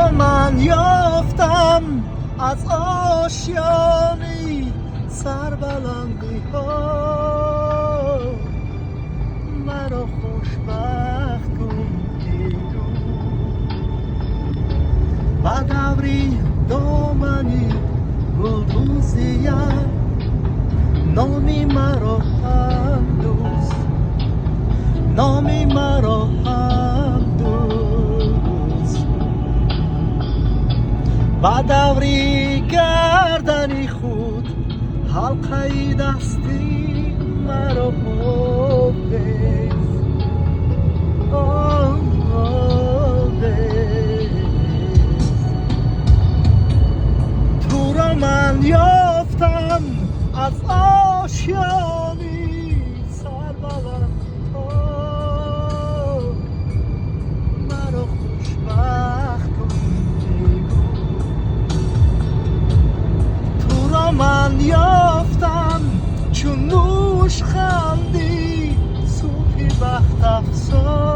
را من یافتم از آشیانی سربلندی ها، مرا خوشبخت کن دیدو بدوری دامنی گلدوزیم نامی مرا هم دوست، نامی مرا هم دوست بدوری گردنی خود حلقه دستی مرا ببیز تو را من یافتم از آشیانی سربلند ها، مرا خوشبخت کن تو را من یافتم چون نوش خندی صوفی بخت افزا.